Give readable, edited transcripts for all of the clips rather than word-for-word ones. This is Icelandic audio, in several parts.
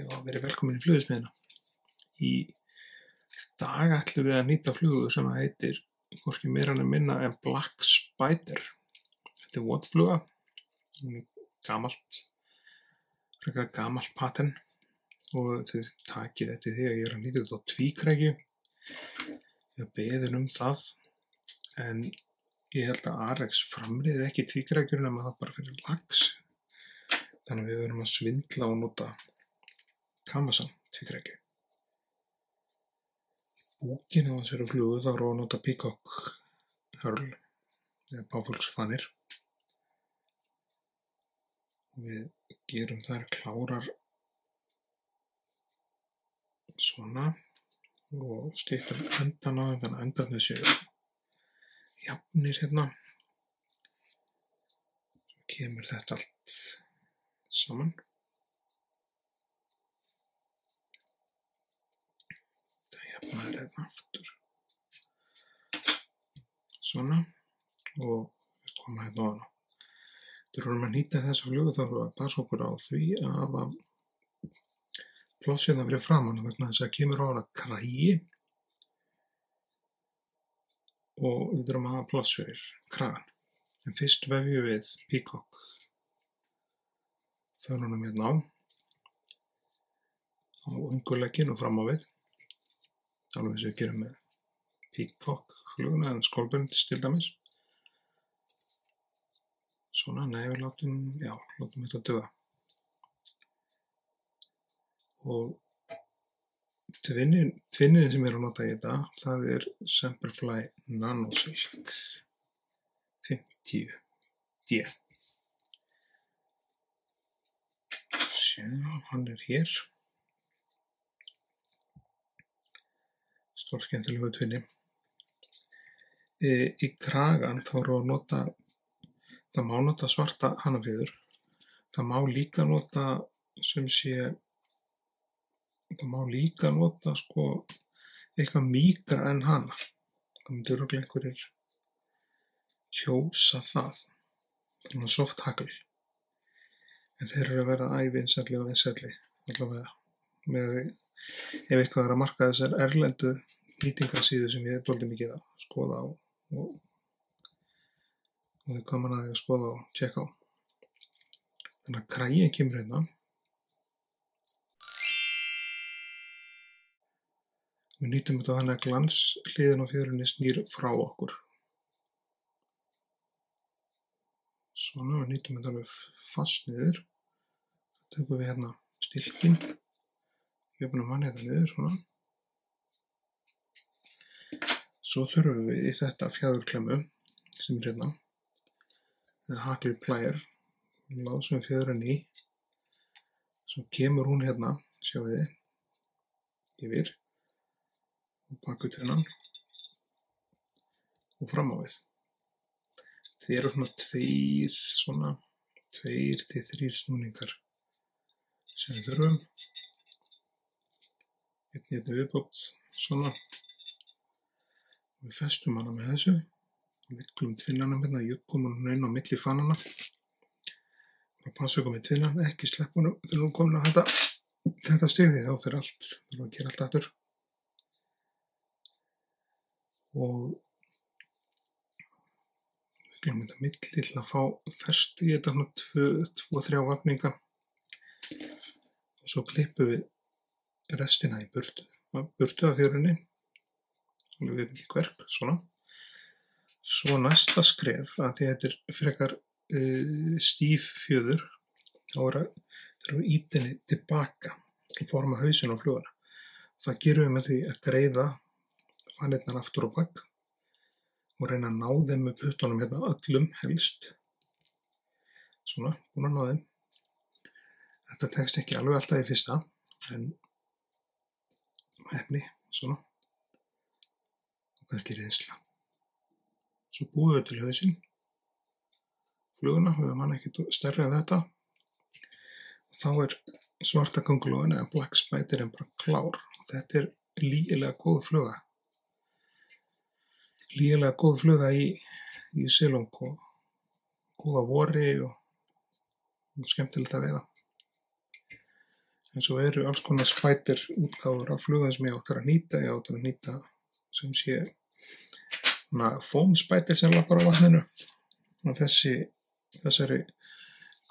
Já, verið velkomin í Flugsmiðjuna. Í dag ætlum við að nýta flugu sem heitir hvorki meira né minna en Black Spider. Þetta er votfluga, frekar gamalt pattern og þið takið eftir því að ég er að nýta þetta á tvíkrækju. Ég beðin það, en ég held að Arex framleiði ekki tvíkrækjur nema það bara fyrir lax. Þannig að við verðum að svindla og nota Kamasan tvíkrækju. Búkinn á þessari flugu þá erum við að nota Peacock hörl eða páfuglsfanir. Við gerum þær klárar svona og styttum endan á þeim, þannig að endarnir séu jafnir hérna. Svo kemur þetta allt saman. Jafnaði þetta aftur. Svona og við komum hérna á hana. Þegar við erum að nýta þessa flugu þá erum við að passa okkur á því að hafa plássið það fyrir framan vegna þess að kemur á hana kragi og við þurfum að hafa pláss fyrir kragan. En fyrst vefjum við Peacock fönunum hérna á ungulegginn og fram á við. Alveg eins og við gerum með Peacock fluguna eða skólbundis til dæmis. Svona, nei, við látum þetta duga. Og tvinnin sem ég er að nota í þetta, það er Semperfli Nanosilk 50D. Sjá, hann er hér. Stórskemmtilegu tvinni. Í kragan þá erum við að nota, það má nota svarta hanafríður. Það má líka nota eitthvað mýkra en hana. Það myndir örugglega einhverjir kjósa það. Svona soft hagl. En þeir eru að vera ævinsælli og vinsælli. Allavega ef eitthvað er að marka þessar erlendu nýtingarsíðu sem ég er dálítið mikið að skoða og það er gaman að skoða og tjekka á. Þannig að kraginn kemur hérna. Við nýtum þetta þannig að glanshliðin á fjörunni snýr frá okkur. Svona, við nýtum þetta alveg fast niður. Það tökum við hérna stilkinn. Jöfnum hann hérna niður, svona. Svo þurfum við í þetta fjaðurklemmu sem er hérna. Eða haglplægir. Lásum við fjöðurinn í. Svo kemur hún hérna, sjáu þið, yfir. Og bak út þennan. Og fram á við. Þið eru svona 2 til 3 snúningar sem við þurfum. Einn viðbót svona. Við festum hana með þessu. Viklum tvinnanum hérna, jukum hún inn á milli fanana. Og passa okkur með tvinnan, ekki slepp honum þegar hún komin á þetta stig því þá fyrir allt, þurfum að gera allt aftur. Og viklum þetta milli til að fá festu í þetta svona 2-3 vafninga. Og svo klippum við restina í burtu af fjörunni. Og við erum í kverk, svona. Svo næsta skref, að því þetta er frekar stíf fjöður, þá þurfum við ýta henni tilbaka og forma hausinn á fluguna. Það gerum við með því að greiða fanirnar aftur og bak og reyna að ná þeim með puttunum hérna öllum helst. Svona, búin að ná þeim. Þetta tekst ekki alveg alltaf í fyrsta, en efni, svona. Og kannski reynsla. Svo búum við til hausinn. Fluguna, við höfum hann ekkert stærri en þetta. Og þá er svarta köngulóin eða Black Spider bara klár. Og þetta er lygilega góð fluga. Lygilega góð fluga í silung og góða vori og skemmtilegt að veiða. En svo eru alls konar spætir útgáfur af flugum sem ég áttur að nýta. Ég áttur að nýta sem sé fómspætir sem lappar á vatninu. Og þessari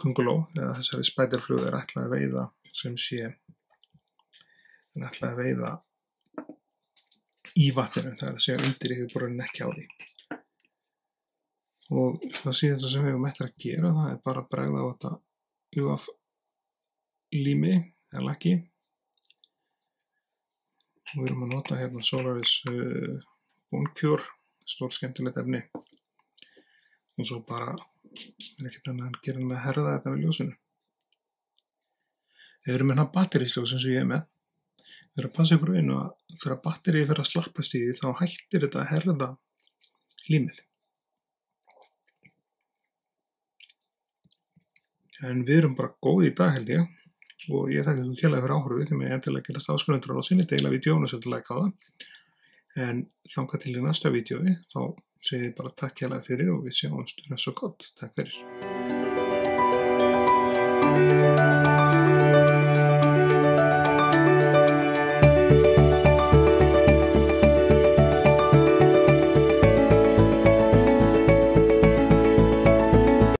könguló eða þessari spætirflug er ætlað að veiða sem sé ætlað að veiða í vatninu, það er að segja undir yfirborðinu, ekki á því. Og það síðasta sem við höfum eftir að gera, það er bara að bregða á þetta UF lími eða lakki. Og við erum að nota hérna Solaris Bone Cure, stór skemmtilegt efni. Og svo bara er ekkert annað en gera með að herða þetta við ljósinu. Við erum með hérna batterísljós eins og ég er með. Við erum að passa ykkur einu að þegar batterið fer að slappast í því þá hættir þetta að herða límið. En við erum bara góð í dag held ég og ég þakka þú kærlega fyrir áhorfið því með endilega gerast áskrifendur á sinni, deila vídeónu og setja like á það. En þangað til í næsta vídeói þá segi ég bara takk kærlega fyrir og við sjáumst svo gott. Takk fyrir.